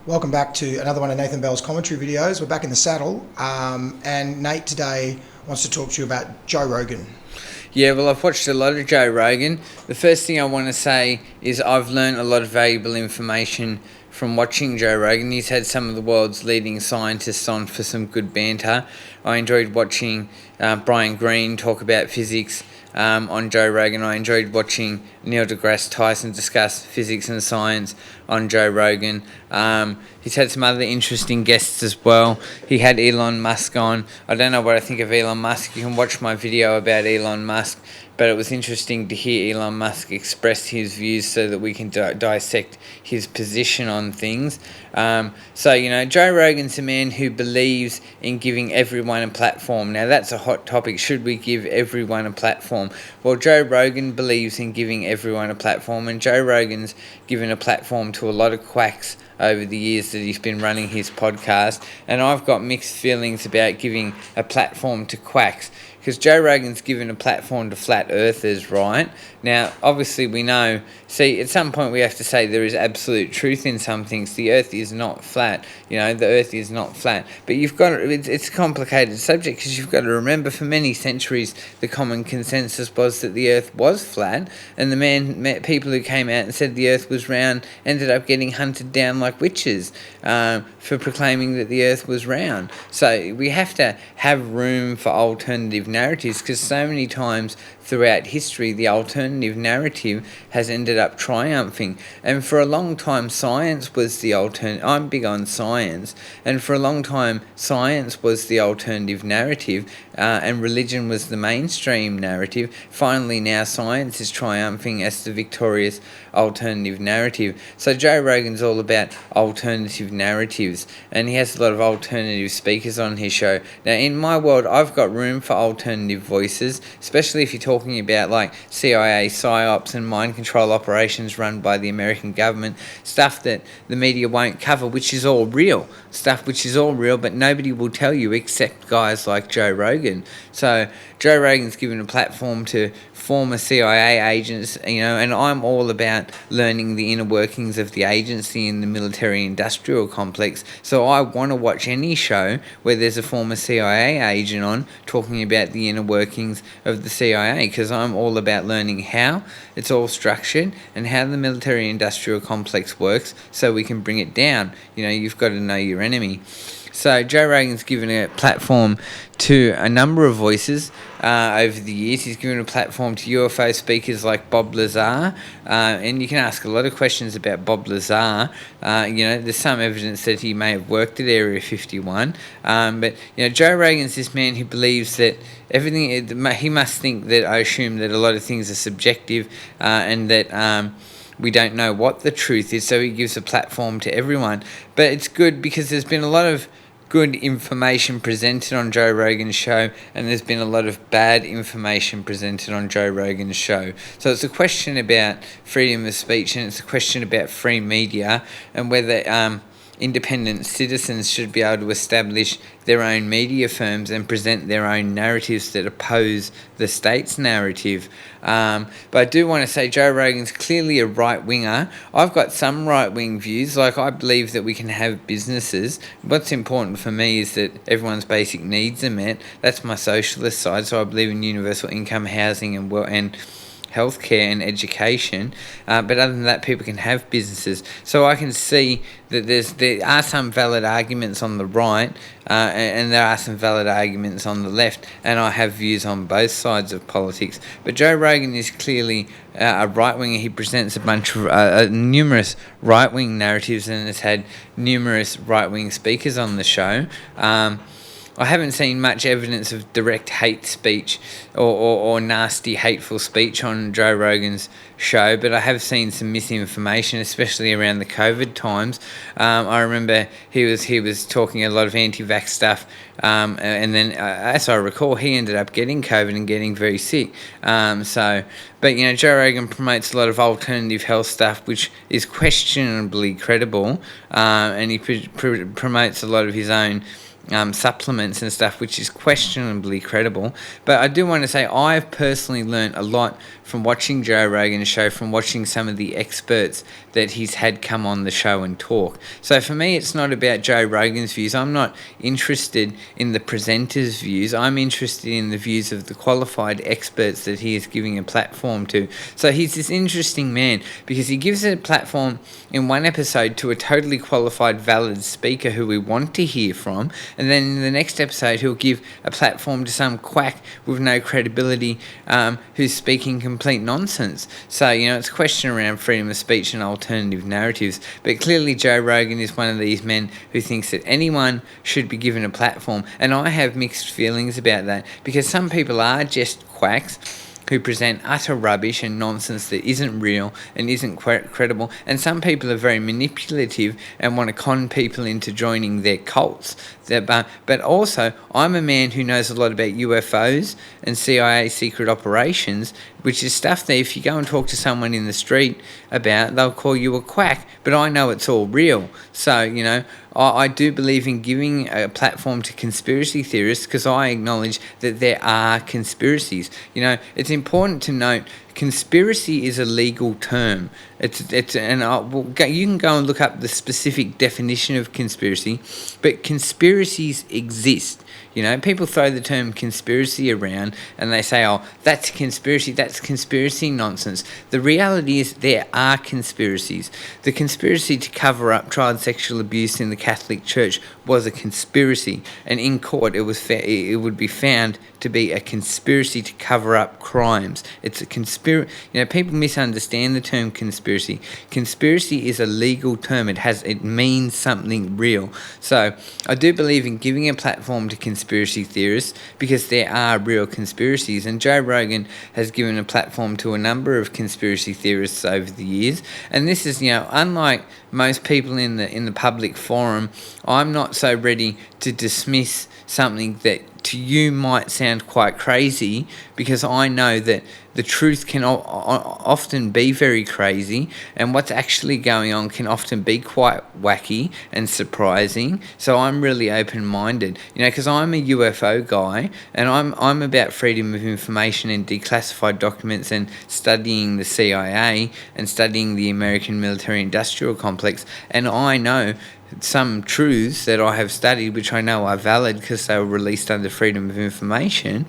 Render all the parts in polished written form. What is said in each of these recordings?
Welcome back to another one of Nathan Bell's commentary videos. We're back in the saddle, and Nate today wants to talk to you about Joe Rogan. Yeah, well, I've watched a lot of Joe Rogan. The first thing I want to say is I've learned a lot of valuable information from watching Joe Rogan. He's had some of the world's leading scientists on for some good banter. I enjoyed watching Brian Greene talk about physics on Joe Rogan. I enjoyed watching Neil deGrasse Tyson discuss physics and science on Joe Rogan. He's had some other interesting guests as well. He had Elon Musk on. I don't know what I think of Elon Musk. You can watch my video about Elon Musk, but it was interesting to hear Elon Musk express his views so that we can dissect his position on things. Joe Rogan's a man who believes in giving everyone a platform. Now, that's a hot topic. Should we give everyone a platform? Well, Joe Rogan believes in giving everyone a platform, and Joe Rogan's given a platform to a lot of quacks over the years that he's been running his podcast, and I've got mixed feelings about giving a platform to quacks, because Joe Rogan's given a platform to flat earthers, right? Now, obviously we know, at some point we have to say there is absolute truth in some things. The earth is not flat, the earth is not flat. But it's a complicated subject, because you've got to remember for many centuries the common consensus was that the earth was flat, and people who came out and said the earth was round ended up getting hunted down like witches for proclaiming that the earth was round. So we have to have room for alternative narratives, because so many times throughout history the alternative narrative has ended up triumphing, and for a long time science was the alternative. I'm big on science, and for a long time science was the alternative narrative, and religion was the mainstream narrative. Finally now science is triumphing as the victorious alternative narrative. So Joe Rogan's all about alternative narratives, and he has a lot of alternative speakers on his show. Now, in my world, I've got room for alternative voices, especially if you're talking about like CIA psyops and mind control operations run by the American government, stuff that the media won't cover, which is all real, but nobody will tell you except guys like Joe Rogan. So Joe Rogan's given a platform to former CIA agents, and I'm all about learning the inner workings of the agency and the military-industrial complex. So I want to watch any show where there's a former CIA agent on talking about the inner workings of the CIA, because I'm all about learning how it's all structured and how the military-industrial complex works so we can bring it down. You've got to know your enemy. So Joe Rogan's given a platform to a number of voices over the years. He's given a platform to UFO speakers like Bob Lazar, and you can ask a lot of questions about Bob Lazar. There's some evidence that he may have worked at Area 51, but Joe Rogan's this man who believes that he must think that I assume that a lot of things are subjective, and that we don't know what the truth is, so he gives a platform to everyone. But it's good because there's been a lot of good information presented on Joe Rogan's show, and there's been a lot of bad information presented on Joe Rogan's show. So it's a question about freedom of speech, and it's a question about free media, and whether independent citizens should be able to establish their own media firms and present their own narratives that oppose the state's narrative. But I do want to say Joe Rogan's clearly a right-winger. I've got some right-wing views. Like, I believe that we can have businesses. What's important for me is that everyone's basic needs are met. That's my socialist side. So I believe in universal income, housing, and healthcare and education, but other than that, people can have businesses. So I can see that there are some valid arguments on the right, and there are some valid arguments on the left, and I have views on both sides of politics. But Joe Rogan is clearly a right-winger. He presents a bunch of numerous right-wing narratives, and has had numerous right-wing speakers on the show. I haven't seen much evidence of direct hate speech or nasty, hateful speech on Joe Rogan's show, but I have seen some misinformation, especially around the COVID times. I remember he was talking a lot of anti-vax stuff, and then, as I recall, he ended up getting COVID and getting very sick. Joe Rogan promotes a lot of alternative health stuff, which is questionably credible, and he promotes a lot of his own supplements and stuff, which is questionably credible. But I do want to say I've personally learned a lot from watching Joe Rogan's show, from watching some of the experts that he's had come on the show and talk. So for me, it's not about Joe Rogan's views. I'm not interested in the presenter's views. I'm interested in the views of the qualified experts that he is giving a platform to. So he's this interesting man because he gives a platform in one episode to a totally qualified, valid speaker who we want to hear from, and then in the next episode he'll give a platform to some quack with no credibility who's speaking complete nonsense. So, it's a question around freedom of speech and alternative narratives. But clearly Joe Rogan is one of these men who thinks that anyone should be given a platform, and I have mixed feelings about that because some people are just quacks who present utter rubbish and nonsense that isn't real and isn't credible. And some people are very manipulative and want to con people into joining their cults. But also, I'm a man who knows a lot about UFOs and CIA secret operations, which is stuff that if you go and talk to someone in the street about, they'll call you a quack. But I know it's all real. So, I do believe in giving a platform to conspiracy theorists because I acknowledge that there are conspiracies. It's important to note conspiracy is a legal term. You can go and look up the specific definition of conspiracy, but conspiracies exist. People throw the term conspiracy around and they say, oh, that's conspiracy nonsense. The reality is there are conspiracies. The conspiracy to cover up child sexual abuse in the Catholic Church was a conspiracy, and in court it would be found to be a conspiracy to cover up crimes. It's a conspiracy. People misunderstand the term conspiracy. Conspiracy is a legal term. It means something real. So I do believe in giving a platform to conspiracy theorists because there are real conspiracies, and Joe Rogan has given a platform to a number of conspiracy theorists over the years. And this is, unlike most people in the public forum, I'm not so ready to dismiss something that to you might sound quite crazy, because I know that the truth can often be very crazy, and what's actually going on can often be quite wacky and surprising. So I'm really open-minded, because I'm a UFO guy, and I'm about freedom of information and declassified documents and studying the CIA and studying the American military-industrial complex, and I know some truths that I have studied, which I know are valid because they were released under freedom of information,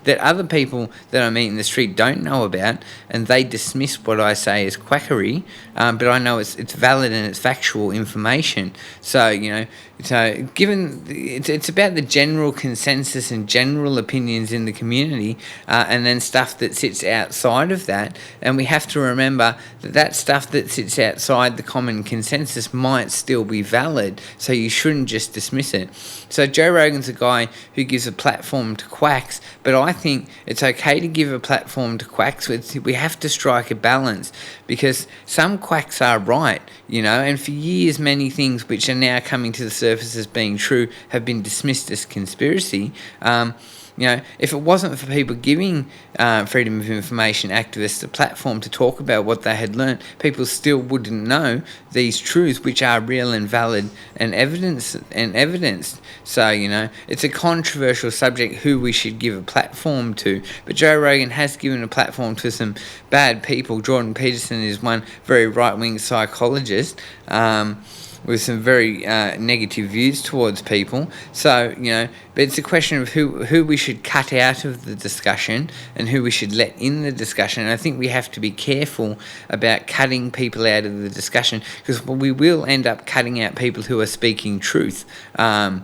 that other people that I meet in the street don't know about, and they dismiss what I say as quackery, but I know it's valid and it's factual information. So, given it's about the general consensus and general opinions in the community, and then stuff that sits outside of that, and we have to remember that stuff that sits outside the common consensus might still be valid, so you shouldn't just dismiss it. So Joe Rogan's a guy who gives a platform to quacks, but I think it's okay to give a platform to quacks. We have to strike a balance, because some quacks are right, and for years many things which are now coming to the surface as being true have been dismissed as conspiracy. If it wasn't for people giving freedom of information activists a platform to talk about what they had learnt, people still wouldn't know these truths, which are real and valid and evidenced. So, it's a controversial subject who we should give a platform to. But Joe Rogan has given a platform to some bad people. Jordan Peterson is one very right-wing psychologist, with some very negative views towards people. So, but it's a question of who we should cut out of the discussion and who we should let in the discussion. And I think we have to be careful about cutting people out of the discussion, because we will end up cutting out people who are speaking truth. And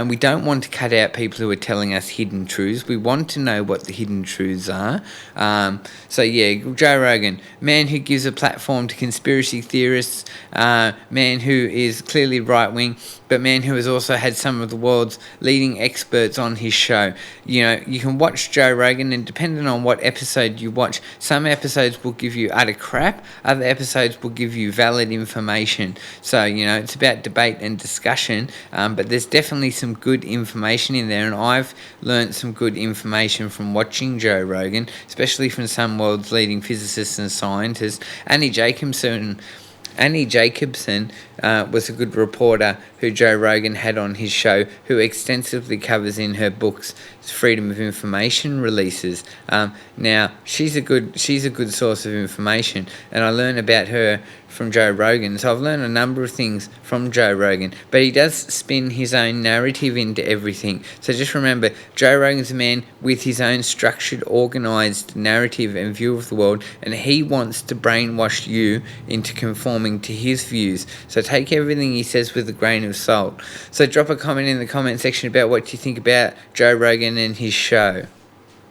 we don't want to cut out people who are telling us hidden truths. We want to know what the hidden truths are. Joe Rogan, man who gives a platform to conspiracy theorists, man who is clearly right-wing, but man who has also had some of the world's leading experts on his show. You can watch Joe Rogan, and depending on what episode you watch, some episodes will give you utter crap, other episodes will give you valid information. So, it's about debate and discussion, but there's definitely some good information in there, and I've learnt some good information from watching Joe Rogan, especially from some world's leading physicists and scientists. Annie Jacobson Annie Jacobson was a good reporter who Joe Rogan had on his show, who extensively covers in her books freedom of information releases. Now she's a good source of information, and I learn about her from Joe Rogan. So I've learned a number of things from Joe Rogan, but he does spin his own narrative into everything. So just remember, Joe Rogan's a man with his own structured, organised narrative and view of the world, and he wants to brainwash you into conforming to his views. So take everything he says with a grain of salt. So drop a comment in the comment section about what you think about Joe Rogan and his show.